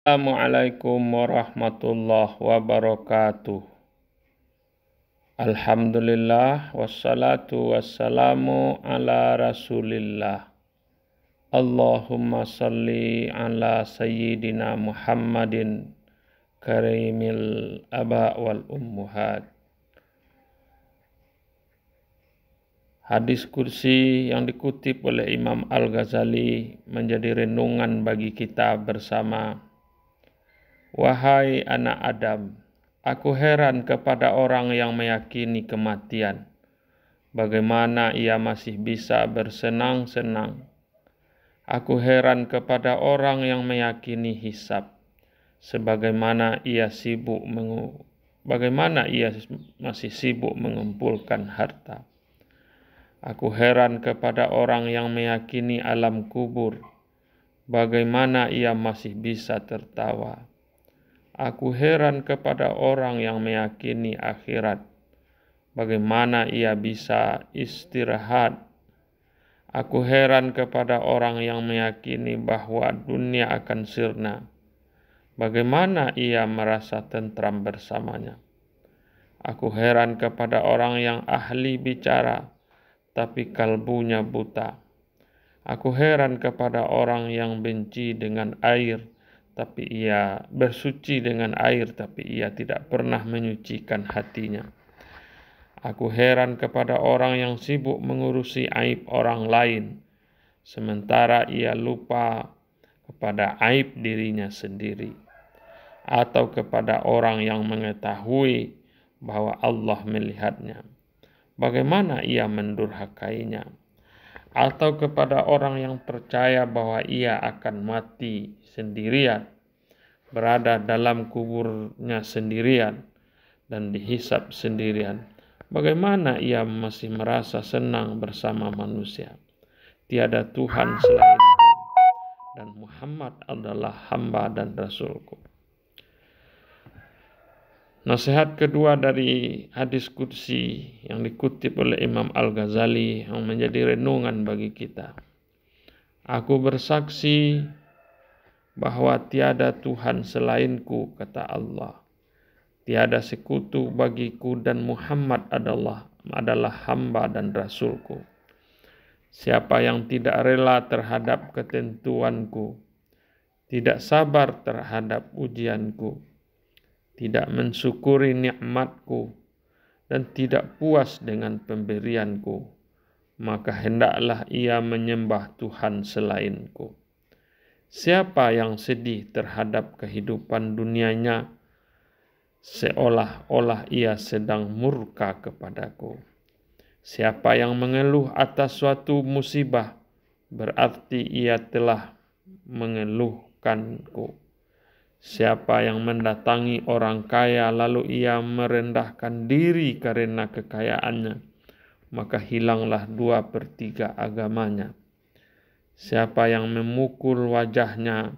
Assalamualaikum warahmatullahi wabarakatuh. Alhamdulillah wassalatu wassalamu ala rasulillah. Allahumma salli ala sayyidina Muhammadin karimil aba wal ummuhat. Hadis kursi yang dikutip oleh Imam Al-Ghazali menjadi renungan bagi kita bersama. Wahai anak Adam, aku heran kepada orang yang meyakini kematian. Bagaimana ia masih bisa bersenang-senang? Aku heran kepada orang yang meyakini hisab. Bagaimana ia masih sibuk mengumpulkan harta. Aku heran kepada orang yang meyakini alam kubur. Bagaimana ia masih bisa tertawa. Aku heran kepada orang yang meyakini akhirat. Bagaimana ia bisa istirahat. Aku heran kepada orang yang meyakini bahwa dunia akan sirna. Bagaimana ia merasa tentram bersamanya. Aku heran kepada orang yang ahli bicara, tapi kalbunya buta. Aku heran kepada orang yang benci dengan air, tapi ia bersuci dengan air, tapi ia tidak pernah menyucikan hatinya. Aku heran kepada orang yang sibuk mengurusi aib orang lain, sementara ia lupa kepada aib dirinya sendiri. Atau kepada orang yang mengetahui bahwa Allah melihatnya. Bagaimana ia mendurhakainya? Atau kepada orang yang percaya bahwa ia akan mati sendirian, berada dalam kuburnya sendirian, dan dihisab sendirian. Bagaimana ia masih merasa senang bersama manusia? Tiada Tuhan selainku, dan Muhammad adalah hamba dan rasulku. Nasihat kedua dari hadis qudsi yang dikutip oleh Imam Al-Ghazali yang menjadi renungan bagi kita. Aku bersaksi bahwa tiada Tuhan selainku, kata Allah. Tiada sekutu bagiku dan Muhammad adalah hamba dan rasulku. Siapa yang tidak rela terhadap ketentuanku, tidak sabar terhadap ujianku, tidak mensyukuri nikmatku, dan tidak puas dengan pemberianku, maka hendaklah ia menyembah Tuhan selainku. Siapa yang sedih terhadap kehidupan dunianya, seolah-olah ia sedang murka kepadaku. Siapa yang mengeluh atas suatu musibah, berarti ia telah mengeluhkanku. Siapa yang mendatangi orang kaya lalu ia merendahkan diri karena kekayaannya, maka hilanglah 2/3 agamanya. Siapa yang memukul wajahnya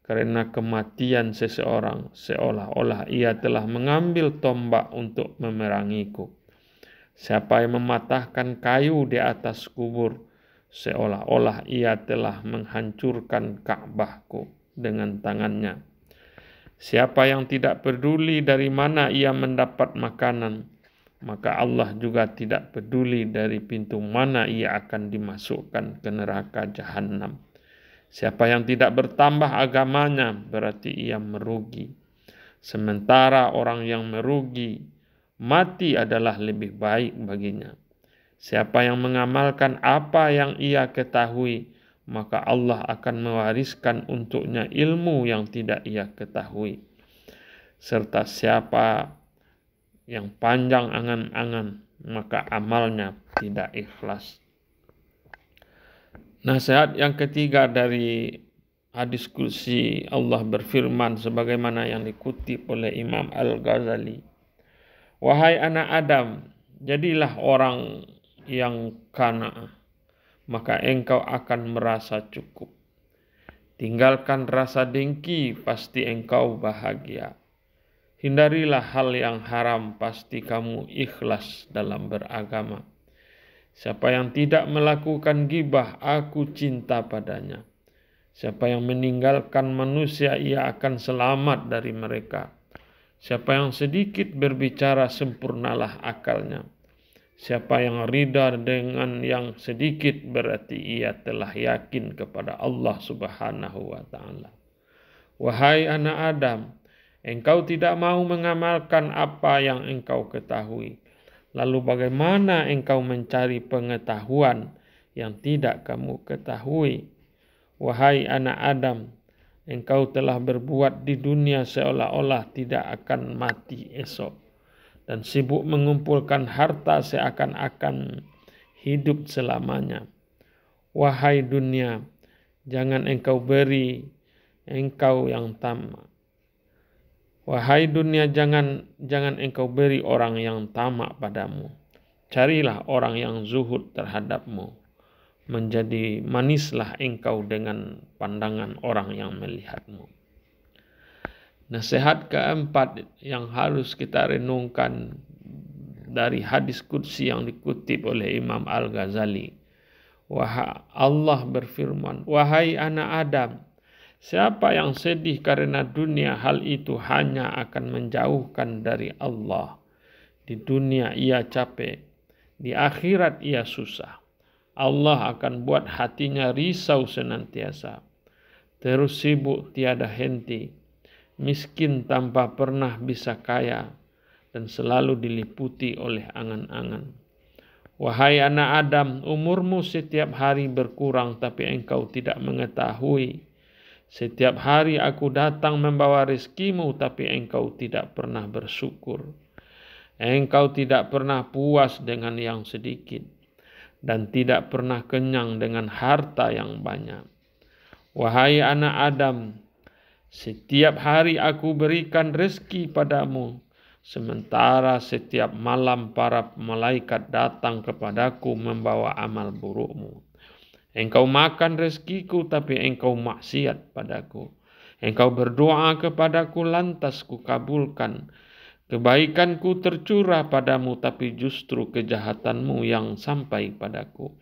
karena kematian seseorang, seolah-olah ia telah mengambil tombak untuk memerangiku. Siapa yang mematahkan kayu di atas kubur, seolah-olah ia telah menghancurkan Ka'bahku dengan tangannya. Siapa yang tidak peduli dari mana ia mendapat makanan, maka Allah juga tidak peduli dari pintu mana ia akan dimasukkan ke neraka Jahannam. Siapa yang tidak bertambah agamanya, berarti ia merugi. Sementara orang yang merugi, mati adalah lebih baik baginya. Siapa yang mengamalkan apa yang ia ketahui, maka Allah akan mewariskan untuknya ilmu yang tidak ia ketahui. Serta siapa yang panjang angan-angan, maka amalnya tidak ikhlas. Nasihat yang ketiga dari hadis qudsi, Allah berfirman sebagaimana yang dikutip oleh Imam Al-Ghazali. Wahai anak Adam, jadilah orang yang qanaah, maka engkau akan merasa cukup. Tinggalkan rasa dengki, pasti engkau bahagia. Hindarilah hal yang haram, pasti kamu ikhlas dalam beragama. Siapa yang tidak melakukan ghibah, aku cinta padanya. Siapa yang meninggalkan manusia, ia akan selamat dari mereka. Siapa yang sedikit berbicara, sempurnalah akalnya. Siapa yang ridha dengan yang sedikit, berarti ia telah yakin kepada Allah Subhanahu wa ta'ala. Wahai anak Adam, engkau tidak mau mengamalkan apa yang engkau ketahui. Lalu bagaimana engkau mencari pengetahuan yang tidak kamu ketahui? Wahai anak Adam, engkau telah berbuat di dunia seolah-olah tidak akan mati esok, dan sibuk mengumpulkan harta seakan-akan hidup selamanya. Wahai dunia, jangan engkau beri engkau yang tamak. Wahai dunia, jangan engkau beri orang yang tamak padamu. Carilah orang yang zuhud terhadapmu. Menjadi manislah engkau dengan pandangan orang yang melihatmu. Nasihat keempat yang harus kita renungkan dari hadis qudsi yang dikutip oleh Imam Al-Ghazali. Allah berfirman, wahai anak Adam, siapa yang sedih karena dunia, hal itu hanya akan menjauhkan dari Allah. Di dunia ia capek, di akhirat ia susah. Allah akan buat hatinya risau senantiasa, terus sibuk tiada henti, miskin tanpa pernah bisa kaya, dan selalu diliputi oleh angan-angan. Wahai anak Adam, umurmu setiap hari berkurang, tapi engkau tidak mengetahui. Setiap hari aku datang membawa rezekimu, tapi engkau tidak pernah bersyukur. Engkau tidak pernah puas dengan yang sedikit, dan tidak pernah kenyang dengan harta yang banyak. Wahai anak Adam, setiap hari aku berikan rezeki padamu, sementara setiap malam para malaikat datang kepadaku membawa amal burukmu. Engkau makan rezekiku, tapi engkau maksiat padaku. Engkau berdoa kepadaku, lantas kukabulkan. Kebaikanku tercurah padamu, tapi justru kejahatanmu yang sampai padaku.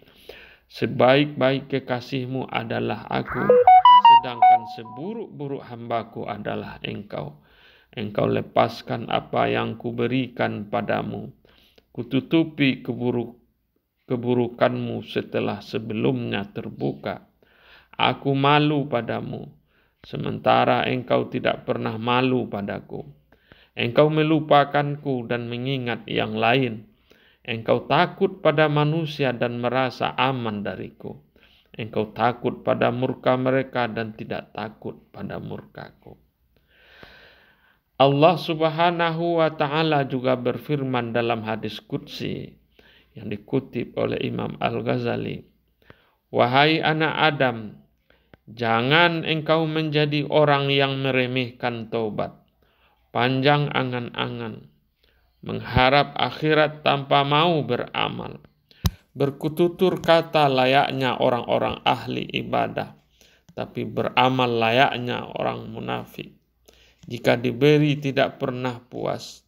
Sebaik-baik kekasihmu adalah aku, sedangkan seburuk-buruk hambaku adalah engkau. Engkau lepaskan apa yang kuberikan padamu. Kututupi keburukanmu setelah sebelumnya terbuka. Aku malu padamu, sementara engkau tidak pernah malu padaku. Engkau melupakanku dan mengingat yang lain. Engkau takut pada manusia dan merasa aman dariku. Engkau takut pada murka mereka dan tidak takut pada murkaku. Allah Subhanahu wa ta'ala juga berfirman dalam hadis qudsi yang dikutip oleh Imam Al-Ghazali. Wahai anak Adam, jangan engkau menjadi orang yang meremehkan taubat, panjang angan-angan, mengharap akhirat tanpa mau beramal, berkututur kata layaknya orang-orang ahli ibadah, tapi beramal layaknya orang munafik. Jika diberi tidak pernah puas,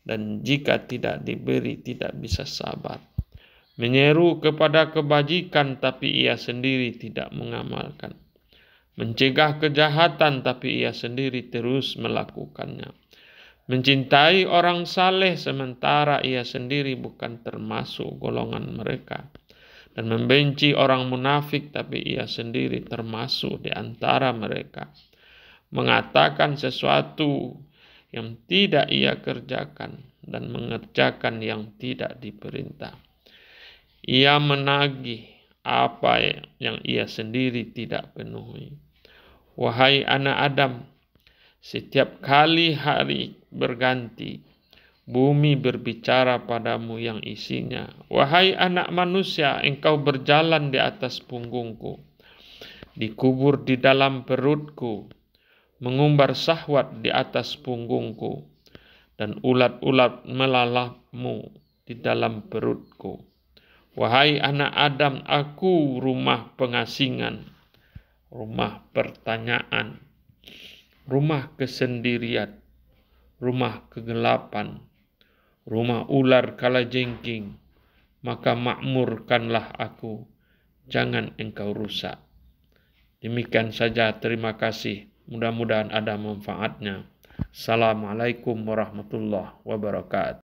dan jika tidak diberi tidak bisa sabar. Menyeru kepada kebajikan tapi ia sendiri tidak mengamalkan. Mencegah kejahatan tapi ia sendiri terus melakukannya. Mencintai orang saleh sementara ia sendiri bukan termasuk golongan mereka. Dan membenci orang munafik tapi ia sendiri termasuk di antara mereka. Mengatakan sesuatu yang tidak ia kerjakan dan mengerjakan yang tidak diperintah. Ia menagih apa yang ia sendiri tidak penuhi. Wahai anak Adam, setiap kali hari berganti, bumi berbicara padamu yang isinya. Wahai anak manusia, engkau berjalan di atas punggungku, dikubur di dalam perutku, mengumbar syahwat di atas punggungku, dan ulat-ulat melalahmu di dalam perutku. Wahai anak Adam, aku rumah pengasingan, rumah pertanyaan, rumah kesendirian, rumah kegelapan, rumah ular kalajengking. Maka makmurkanlah aku, jangan engkau rusak. Demikian saja, terima kasih. Mudah-mudahan ada manfaatnya. Assalamualaikum warahmatullahi wabarakatuh.